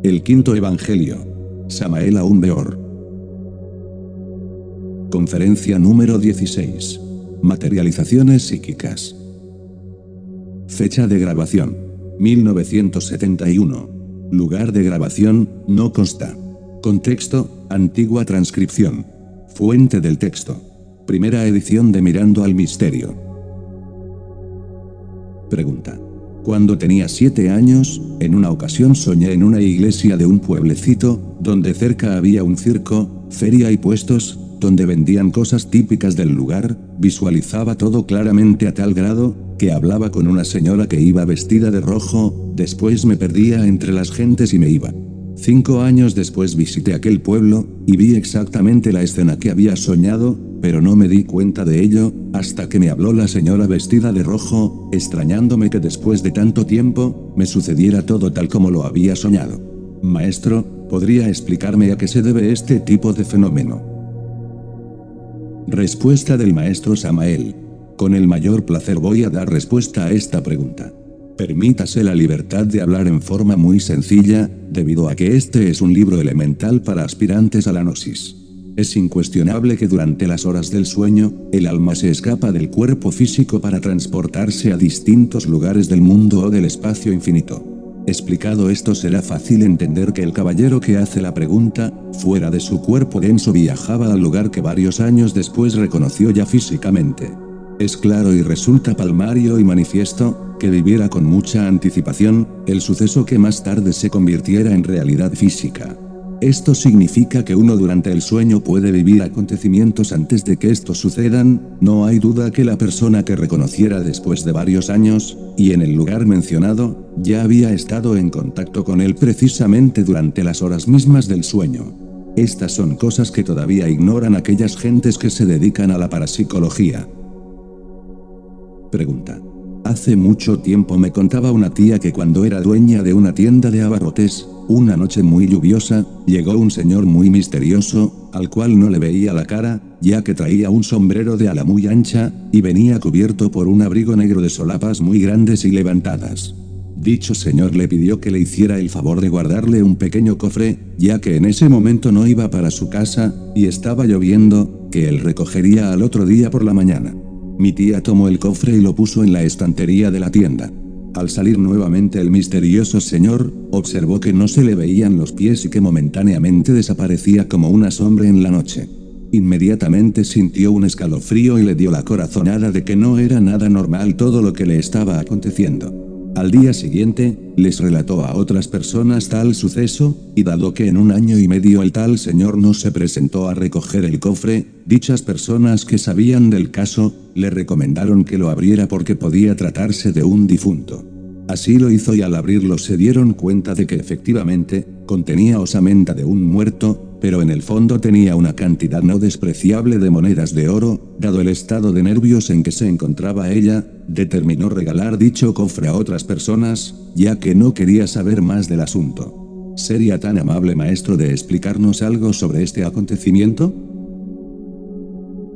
El quinto evangelio. Samael aún peor. Conferencia número 16. Materializaciones psíquicas. Fecha de grabación: 1971. Lugar de grabación: no consta. Contexto: antigua transcripción. Fuente del texto: primera edición de Mirando al Misterio. Pregunta: cuando tenía 7 años, en una ocasión soñé en una iglesia de un pueblecito, donde cerca había un circo, feria y puestos, donde vendían cosas típicas del lugar. Visualizaba todo claramente a tal grado, que hablaba con una señora que iba vestida de rojo. Después me perdía entre las gentes y me iba. 5 años después visité aquel pueblo, y vi exactamente la escena que había soñado, pero no me di cuenta de ello, hasta que me habló la señora vestida de rojo, extrañándome que después de tanto tiempo, me sucediera todo tal como lo había soñado. Maestro, ¿podría explicarme a qué se debe este tipo de fenómeno? Respuesta del maestro Samael. Con el mayor placer voy a dar respuesta a esta pregunta. Permítase la libertad de hablar en forma muy sencilla, debido a que este es un libro elemental para aspirantes a la gnosis. Es incuestionable que durante las horas del sueño, el alma se escapa del cuerpo físico para transportarse a distintos lugares del mundo o del espacio infinito. Explicado esto, será fácil entender que el caballero que hace la pregunta, fuera de su cuerpo denso, viajaba al lugar que varios años después reconoció ya físicamente. Es claro y resulta palmario y manifiesto, que viviera con mucha anticipación, el suceso que más tarde se convirtiera en realidad física. Esto significa que uno durante el sueño puede vivir acontecimientos antes de que estos sucedan. No hay duda que la persona que reconociera después de varios años, y en el lugar mencionado, ya había estado en contacto con él precisamente durante las horas mismas del sueño. Estas son cosas que todavía ignoran aquellas gentes que se dedican a la parapsicología. Pregunta: hace mucho tiempo me contaba una tía que cuando era dueña de una tienda de abarrotes, una noche muy lluviosa, llegó un señor muy misterioso, al cual no le veía la cara, ya que traía un sombrero de ala muy ancha, y venía cubierto por un abrigo negro de solapas muy grandes y levantadas. Dicho señor le pidió que le hiciera el favor de guardarle un pequeño cofre, ya que en ese momento no iba para su casa, y estaba lloviendo, que él recogería al otro día por la mañana. Mi tía tomó el cofre y lo puso en la estantería de la tienda. Al salir nuevamente el misterioso señor, observó que no se le veían los pies y que momentáneamente desaparecía como una sombra en la noche. Inmediatamente sintió un escalofrío y le dio la corazonada de que no era nada normal todo lo que le estaba aconteciendo. Al día siguiente, les relató a otras personas tal suceso, y dado que en 1 año y medio el tal señor no se presentó a recoger el cofre, dichas personas que sabían del caso, le recomendaron que lo abriera porque podía tratarse de un difunto. Así lo hizo y al abrirlo se dieron cuenta de que efectivamente, contenía osamenta de un muerto, pero en el fondo tenía una cantidad no despreciable de monedas de oro. Dado el estado de nervios en que se encontraba ella, determinó regalar dicho cofre a otras personas, ya que no quería saber más del asunto. ¿Sería tan amable, maestro, de explicarnos algo sobre este acontecimiento?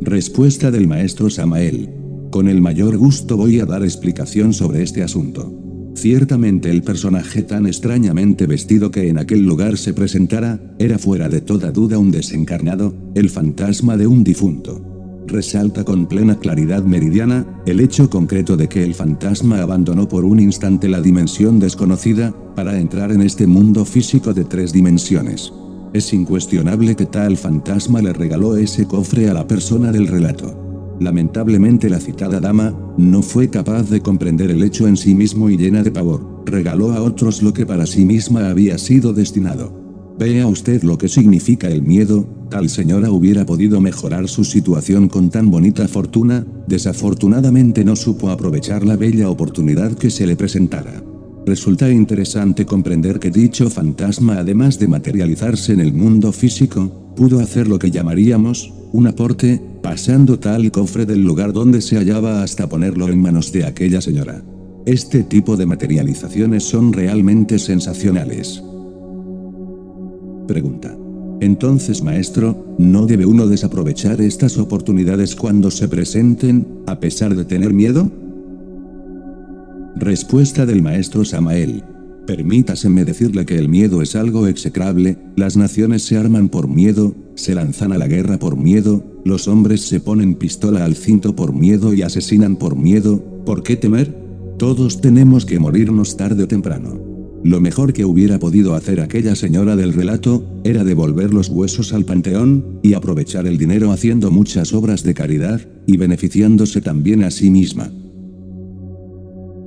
Respuesta del maestro Samael. Con el mayor gusto voy a dar explicación sobre este asunto. Ciertamente el personaje tan extrañamente vestido que en aquel lugar se presentara, era fuera de toda duda un desencarnado, el fantasma de un difunto. Resalta con plena claridad meridiana, el hecho concreto de que el fantasma abandonó por un instante la dimensión desconocida, para entrar en este mundo físico de 3 dimensiones. Es incuestionable que tal fantasma le regaló ese cofre a la persona del relato. Lamentablemente la citada dama, no fue capaz de comprender el hecho en sí mismo y llena de pavor, regaló a otros lo que para sí misma había sido destinado. Vea usted lo que significa el miedo. Tal señora hubiera podido mejorar su situación con tan bonita fortuna, desafortunadamente no supo aprovechar la bella oportunidad que se le presentara. Resulta interesante comprender que dicho fantasma, además de materializarse en el mundo físico, pudo hacer lo que llamaríamos un aporte, pasando tal cofre del lugar donde se hallaba hasta ponerlo en manos de aquella señora. Este tipo de materializaciones son realmente sensacionales. Pregunta: entonces, maestro, ¿no debe uno desaprovechar estas oportunidades cuando se presenten, a pesar de tener miedo? Respuesta del maestro Samael. Permítaseme decirle que el miedo es algo execrable, las naciones se arman por miedo, se lanzan a la guerra por miedo, los hombres se ponen pistola al cinto por miedo y asesinan por miedo. ¿Por qué temer? Todos tenemos que morirnos tarde o temprano. Lo mejor que hubiera podido hacer aquella señora del relato, era devolver los huesos al panteón, y aprovechar el dinero haciendo muchas obras de caridad, y beneficiándose también a sí misma.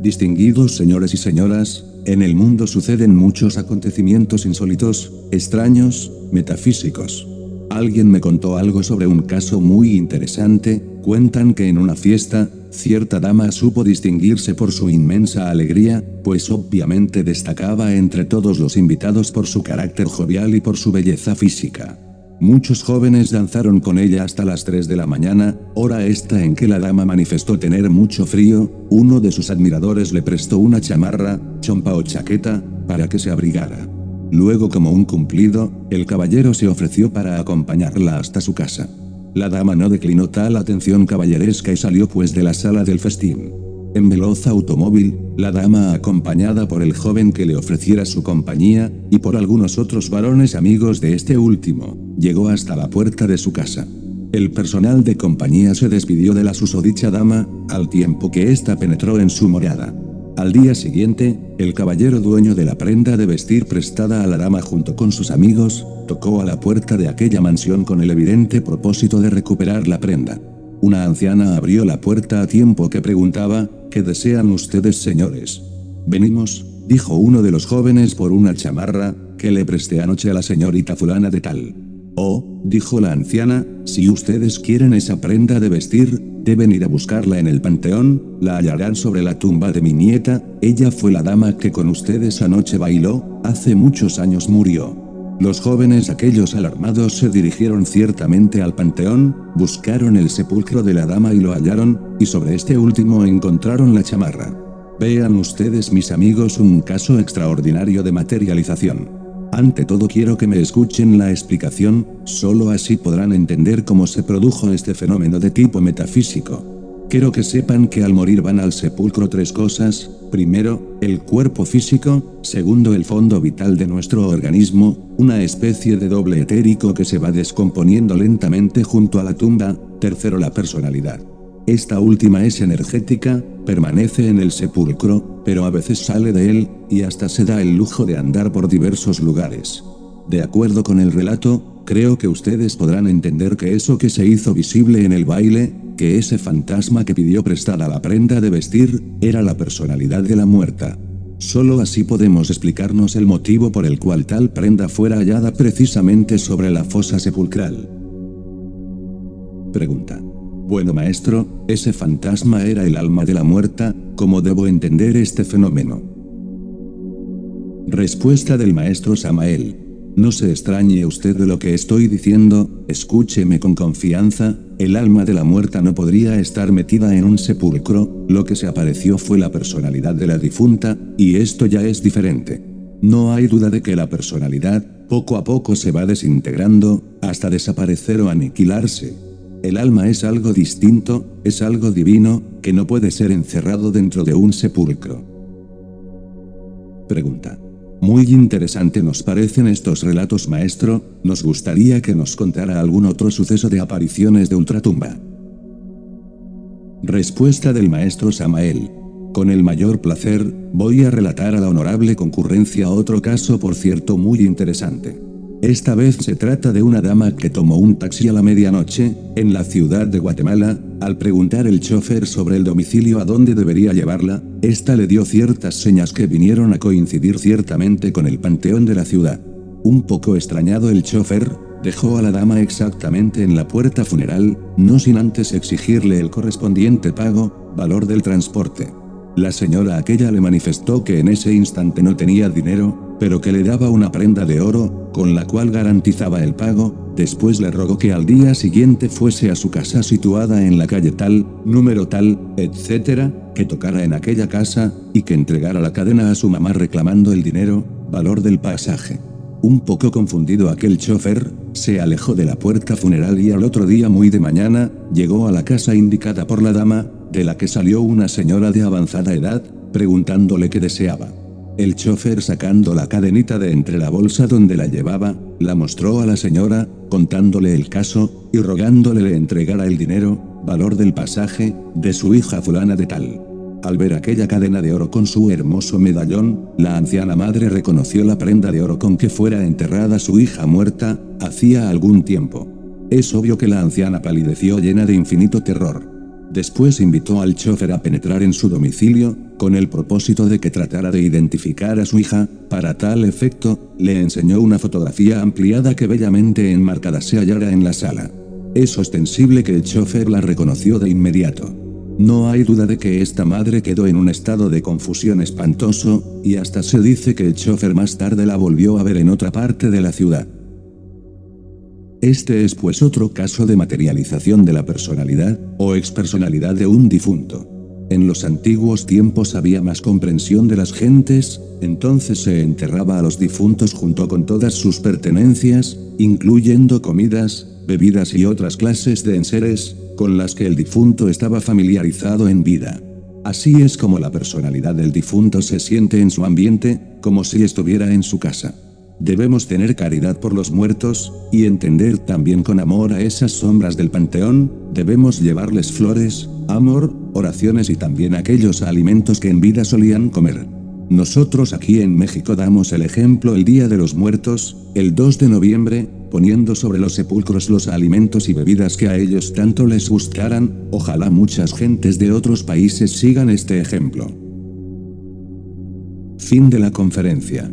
Distinguidos señores y señoras, en el mundo suceden muchos acontecimientos insólitos, extraños, metafísicos. Alguien me contó algo sobre un caso muy interesante. Cuentan que en una fiesta, cierta dama supo distinguirse por su inmensa alegría, pues obviamente destacaba entre todos los invitados por su carácter jovial y por su belleza física. Muchos jóvenes danzaron con ella hasta las 3 de la mañana, hora esta en que la dama manifestó tener mucho frío. Uno de sus admiradores le prestó una chamarra, chompa o chaqueta, para que se abrigara. Luego, como un cumplido, el caballero se ofreció para acompañarla hasta su casa. La dama no declinó tal atención caballeresca y salió pues de la sala del festín. En veloz automóvil, la dama acompañada por el joven que le ofreciera su compañía, y por algunos otros varones amigos de este último, llegó hasta la puerta de su casa. El personal de compañía se despidió de la susodicha dama, al tiempo que ésta penetró en su morada. Al día siguiente, el caballero dueño de la prenda de vestir prestada a la dama junto con sus amigos, tocó a la puerta de aquella mansión con el evidente propósito de recuperar la prenda. Una anciana abrió la puerta a tiempo que preguntaba: ¿Qué desean ustedes, señores? Venimos, dijo uno de los jóvenes, por una chamarra, que le presté anoche a la señorita fulana de tal. Oh, dijo la anciana, si ustedes quieren esa prenda de vestir, deben ir a buscarla en el panteón, la hallarán sobre la tumba de mi nieta, ella fue la dama que con ustedes anoche bailó, hace muchos años murió. Los jóvenes aquellos alarmados se dirigieron ciertamente al panteón, buscaron el sepulcro de la dama y lo hallaron, y sobre este último encontraron la chamarra. Vean ustedes, mis amigos, un caso extraordinario de materialización. Ante todo quiero que me escuchen la explicación, solo así podrán entender cómo se produjo este fenómeno de tipo metafísico. Quiero que sepan que al morir van al sepulcro tres cosas: primero, el cuerpo físico; segundo, el fondo vital de nuestro organismo, una especie de doble etérico que se va descomponiendo lentamente junto a la tumba; tercero, la personalidad. Esta última es energética, permanece en el sepulcro, pero a veces sale de él, y hasta se da el lujo de andar por diversos lugares. De acuerdo con el relato, creo que ustedes podrán entender que eso que se hizo visible en el baile, que ese fantasma que pidió prestada la prenda de vestir, era la personalidad de la muerta. Solo así podemos explicarnos el motivo por el cual tal prenda fuera hallada precisamente sobre la fosa sepulcral. Pregunta: bueno, maestro, ese fantasma era el alma de la muerta, ¿cómo debo entender este fenómeno? Respuesta del maestro Samael: no se extrañe usted de lo que estoy diciendo, escúcheme con confianza. El alma de la muerta no podría estar metida en un sepulcro, lo que se apareció fue la personalidad de la difunta, y esto ya es diferente. No hay duda de que la personalidad, poco a poco se va desintegrando, hasta desaparecer o aniquilarse. El alma es algo distinto, es algo divino, que no puede ser encerrado dentro de un sepulcro. Pregunta: muy interesante nos parecen estos relatos, maestro, nos gustaría que nos contara algún otro suceso de apariciones de ultratumba. Respuesta del maestro Samael: con el mayor placer, voy a relatar a la honorable concurrencia otro caso, por cierto muy interesante. Esta vez se trata de una dama que tomó un taxi a la medianoche, en la ciudad de Guatemala. Al preguntar el chofer sobre el domicilio a donde debería llevarla, ésta le dio ciertas señas que vinieron a coincidir ciertamente con el panteón de la ciudad. Un poco extrañado el chofer, dejó a la dama exactamente en la puerta funeral, no sin antes exigirle el correspondiente pago, valor del transporte. La señora aquella le manifestó que en ese instante no tenía dinero, pero que le daba una prenda de oro, con la cual garantizaba el pago. Después le rogó que al día siguiente fuese a su casa situada en la calle tal, número tal, etc., que tocara en aquella casa, y que entregara la cadena a su mamá reclamando el dinero, valor del pasaje. Un poco confundido aquel chofer, se alejó de la puerta funeral y al otro día muy de mañana, llegó a la casa indicada por la dama, de la que salió una señora de avanzada edad, preguntándole qué deseaba. El chofer, sacando la cadenita de entre la bolsa donde la llevaba, la mostró a la señora, contándole el caso, y rogándole le entregara el dinero, valor del pasaje, de su hija fulana de tal. Al ver aquella cadena de oro con su hermoso medallón, la anciana madre reconoció la prenda de oro con que fuera enterrada su hija muerta, hacía algún tiempo. Es obvio que la anciana palideció llena de infinito terror. Después invitó al chofer a penetrar en su domicilio, con el propósito de que tratara de identificar a su hija. Para tal efecto, le enseñó una fotografía ampliada que bellamente enmarcada se hallara en la sala. Es ostensible que el chofer la reconoció de inmediato. No hay duda de que esta madre quedó en un estado de confusión espantoso, y hasta se dice que el chofer más tarde la volvió a ver en otra parte de la ciudad. Este es pues otro caso de materialización de la personalidad, o expersonalidad de un difunto. En los antiguos tiempos había más comprensión de las gentes, entonces se enterraba a los difuntos junto con todas sus pertenencias, incluyendo comidas, bebidas y otras clases de enseres, con las que el difunto estaba familiarizado en vida. Así es como la personalidad del difunto se siente en su ambiente, como si estuviera en su casa. Debemos tener caridad por los muertos, y entender también con amor a esas sombras del panteón. Debemos llevarles flores, amor, oraciones y también aquellos alimentos que en vida solían comer. Nosotros aquí en México damos el ejemplo el Día de los Muertos, el 2 de noviembre, poniendo sobre los sepulcros los alimentos y bebidas que a ellos tanto les gustaran. Ojalá muchas gentes de otros países sigan este ejemplo. Fin de la conferencia.